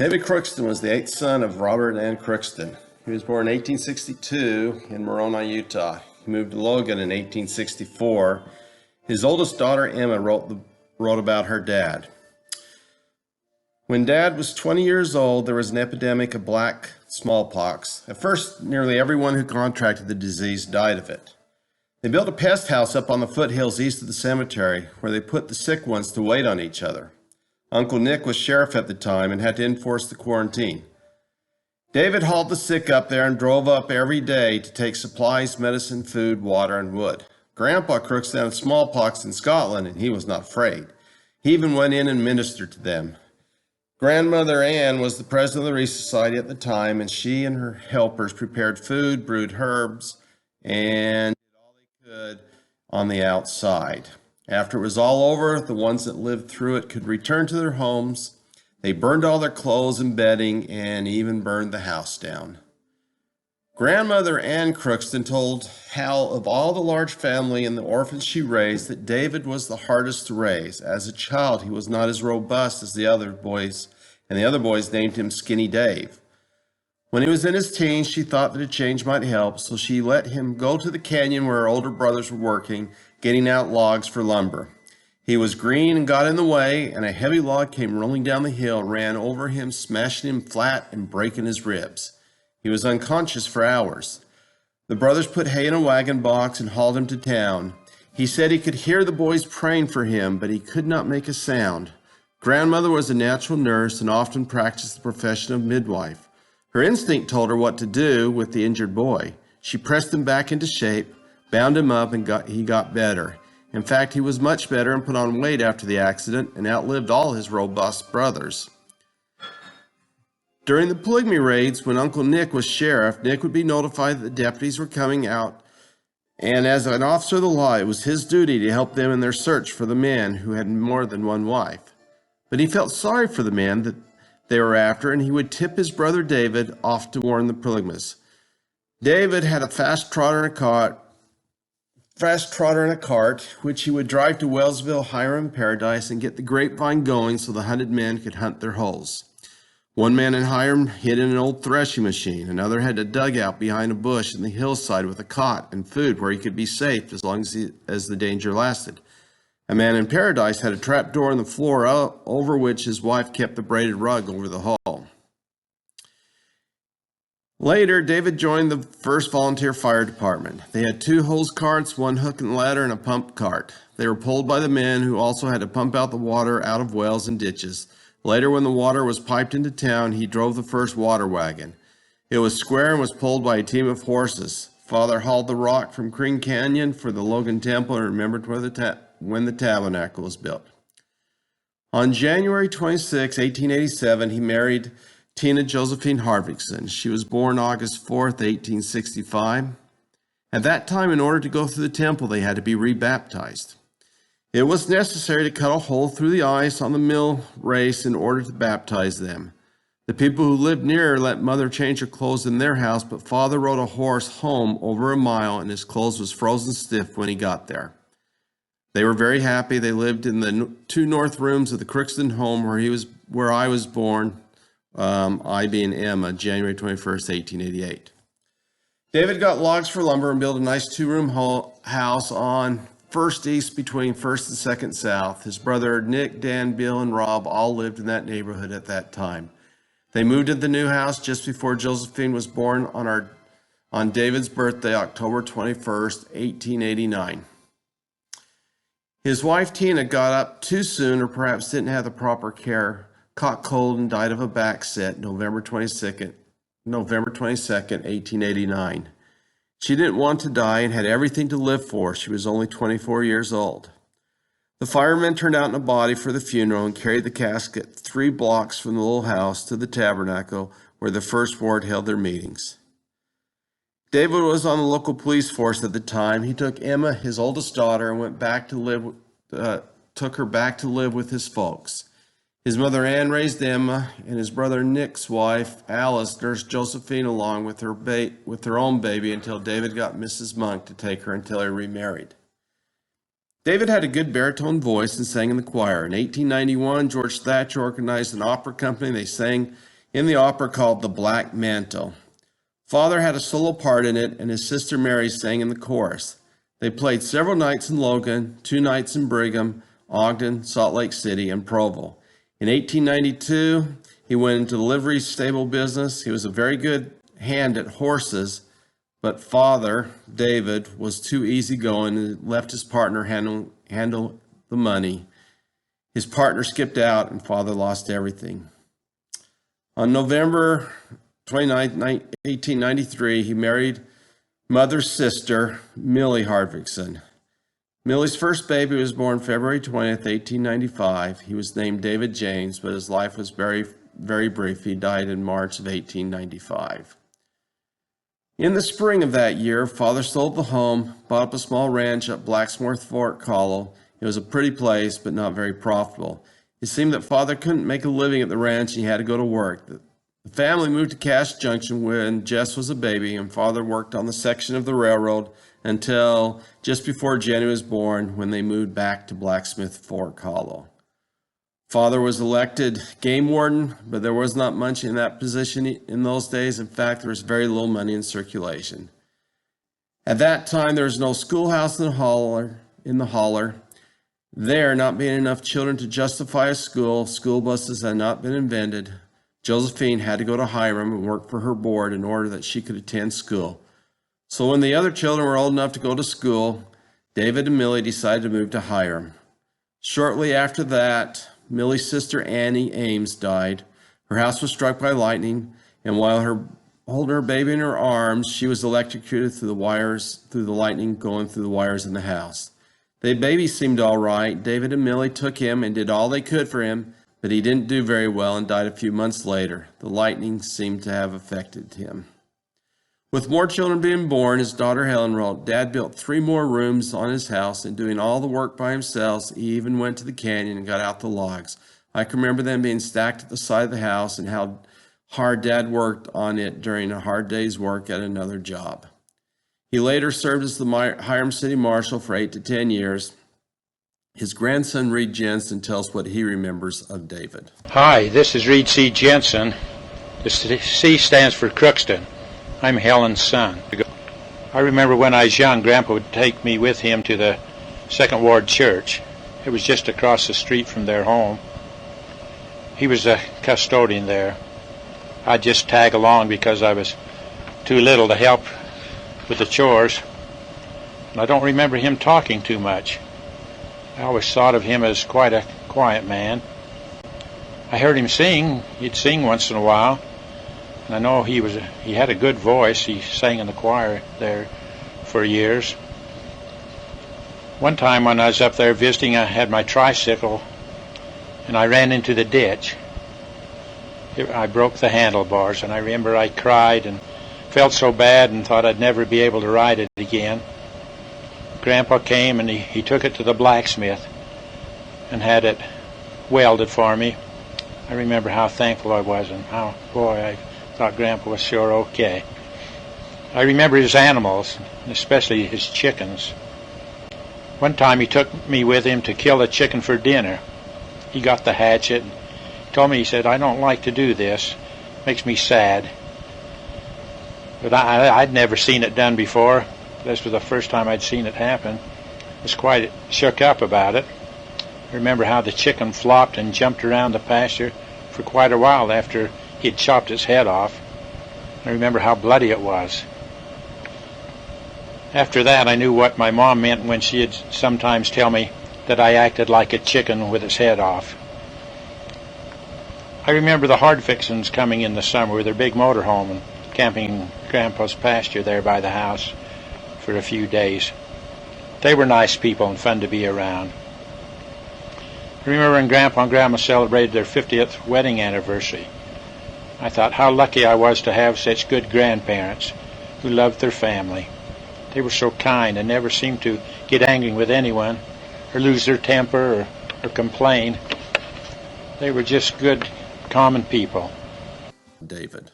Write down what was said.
David Crookston was the eighth son of Robert and Ann Crookston. He was born in 1862 in Moroni, Utah. He moved to Logan in 1864. His oldest daughter, Emma, wrote about her dad. When Dad was 20 years old, there was an epidemic of black smallpox. At first, nearly everyone who contracted the disease died of it. They built a pest house up on the foothills east of the cemetery where they put the sick ones to wait on each other. Uncle Nick was sheriff at the time and had to enforce the quarantine. David hauled the sick up there and drove up every day to take supplies, medicine, food, water, and wood. Grandpa Crookston had smallpox in Scotland, and he was not afraid. He even went in and ministered to them. Grandmother Ann was the president of the Relief Society at the time, and she and her helpers prepared food, brewed herbs, and did all they could on the outside. After it was all over, the ones that lived through it could return to their homes. They burned all their clothes and bedding and even burned the house down. Grandmother Ann Crookston told Hal of all the large family and the orphans she raised that David was the hardest to raise. As a child, he was not as robust as the other boys, and the other boys named him Skinny Dave. When he was in his teens, she thought that a change might help, so she let him go to the canyon where her older brothers were working, getting out logs for lumber. He was green and got in the way, and a heavy log came rolling down the hill, ran over him, smashing him flat and breaking his ribs. He was unconscious for hours. The brothers put hay in a wagon box and hauled him to town. He said he could hear the boys praying for him, but he could not make a sound. Grandmother was a natural nurse and often practiced the profession of midwife. Her instinct told her what to do with the injured boy. She pressed him back into shape, bound him up, and he got better. In fact, he was much better and put on weight after the accident and outlived all his robust brothers. During the polygamy raids, when Uncle Nick was sheriff, Nick would be notified that the deputies were coming out, and as an officer of the law, it was his duty to help them in their search for the men who had more than one wife. But he felt sorry for the men that they were after, and he would tip his brother David off to warn the polygamists. David had a fast trotter in a cart, which he would drive to Wellsville, Hiram, Paradise, and get the grapevine going so the hunted men could hunt their holes. One man in Hiram hid in an old threshing machine. Another had a dugout behind a bush in the hillside with a cot and food where he could be safe as long as the danger lasted. A man in Paradise had a trap door in the floor over which his wife kept the braided rug over the hall. Later, David joined the 1st Volunteer Fire Department. They had 2 hose carts, 1 hook and ladder, and a pump cart. They were pulled by the men who also had to pump out the water out of wells and ditches. Later, when the water was piped into town, he drove the first water wagon. It was square and was pulled by a team of horses. Father hauled the rock from Green Canyon for the Logan Temple and remembered when the tabernacle was built. On January 26, 1887, he married Tina Josephine Harvickson. She was born August 4, 1865. At that time, in order to go through the temple, they had to be rebaptized. It was necessary to cut a hole through the ice on the mill race in order to baptize them. The people who lived near let Mother change her clothes in their house, but Father rode a horse home over a mile, and his clothes was frozen stiff when he got there. They were very happy. They lived in the 2 north rooms of the Crookston home where I was born, I being Emma, January 21st, 1888. David got logs for lumber and built a nice 2-room house on 1st East between 1st and 2nd South. His brother Nick, Dan, Bill, and Rob all lived in that neighborhood at that time. They moved into the new house just before Josephine was born on David's birthday, October 21st, 1889. His wife Tina got up too soon, or perhaps didn't have the proper care, caught cold, and died of a back set November 22nd, 1889. She didn't want to die and had everything to live for. She was only 24 years old. The firemen turned out in a body for the funeral and carried the casket 3 blocks from the little house to the tabernacle where the First Ward held their meetings. David was on the local police force at the time. He took Emma, his oldest daughter, and took her back to live with his folks. His mother Ann raised Emma, and his brother Nick's wife, Alice, nursed Josephine along with her own baby until David got Mrs. Monk to take her until he remarried. David had a good baritone voice and sang in the choir. In 1891, George Thatcher organized an opera company. They sang in the opera called The Black Mantle. Father had a solo part in it, and his sister Mary sang in the chorus. They played several nights in Logan, 2 nights in Brigham, Ogden, Salt Lake City, and Provo. In 1892, he went into the livery stable business. He was a very good hand at horses, but Father, David, was too easygoing and left his partner handle the money. His partner skipped out, and Father lost everything. On November 29, 1893, he married Mother's sister, Millie Hardvickson. Millie's first baby was born February 20th, 1895. He was named David James, but his life was very, very brief. He died in March of 1895. In the spring of that year, Father sold the home, bought up a small ranch at Blacksmith Fork Hollow. It was a pretty place, but not very profitable. It seemed that Father couldn't make a living at the ranch, and he had to go to work. The family moved to Cass Junction when Jess was a baby, and Father worked on the section of the railroad until just before Jenny was born, when they moved back to Blacksmith Fork Hollow. Father was elected game warden, but there was not much in that position in those days. In fact, there was very little money in circulation. At that time, there was no schoolhouse in the holler. There not being enough children to justify a school buses had not been invented. Josephine had to go to Hiram and work for her board in order that she could attend school. So when the other children were old enough to go to school, David and Millie decided to move to Hiram. Shortly after that, Millie's sister Annie Ames died. Her house was struck by lightning, and while holding her baby in her arms, she was electrocuted through the lightning going through the wires in the house. The baby seemed all right. David and Millie took him and did all they could for him, but he didn't do very well and died a few months later. The lightning seemed to have affected him. With more children being born, his daughter Helen wrote, "Dad built 3 more rooms on his house and doing all the work by himself. He even went to the canyon and got out the logs. I can remember them being stacked at the side of the house and how hard Dad worked on it during a hard day's work at another job." He later served as the Hiram City Marshal for 8 to 10 years. His grandson, Reed Jensen, tells what he remembers of David. Hi, this is Reed C. Jensen. The C stands for Crookston. I'm Helen's son. I remember when I was young, Grandpa would take me with him to the Second Ward Church. It was just across the street from their home. He was a custodian there. I'd just tag along because I was too little to help with the chores. And I don't remember him talking too much. I always thought of him as quite a quiet man. I heard him sing. He'd sing once in a while. And I know he had a good voice. He sang in the choir there for years. One time when I was up there visiting, I had my tricycle and I ran into the ditch. I broke the handlebars, and I remember I cried and felt so bad and thought I'd never be able to ride it again. Grandpa came and he took it to the blacksmith and had it welded for me. I remember how thankful I was and how, boy, I thought Grandpa was sure okay. I remember his animals, especially his chickens. One time he took me with him to kill a chicken for dinner. He got the hatchet and told me, he said, "I don't like to do this. It makes me sad." But I'd never seen it done before. This was the first time I'd seen it happen. I was quite shook up about it. I remember how the chicken flopped and jumped around the pasture for quite a while after he'd chopped its head off. I remember how bloody it was. After that, I knew what my mom meant when she'd sometimes tell me that I acted like a chicken with its head off. I remember the Hardvicksons coming in the summer with their big motorhome and camping Grandpa's pasture there by the house for a few days. They were nice people and fun to be around. I remember when Grandpa and Grandma celebrated their 50th wedding anniversary. I thought how lucky I was to have such good grandparents who loved their family. They were so kind and never seemed to get angry with anyone or lose their temper or complain. They were just good, common people. David.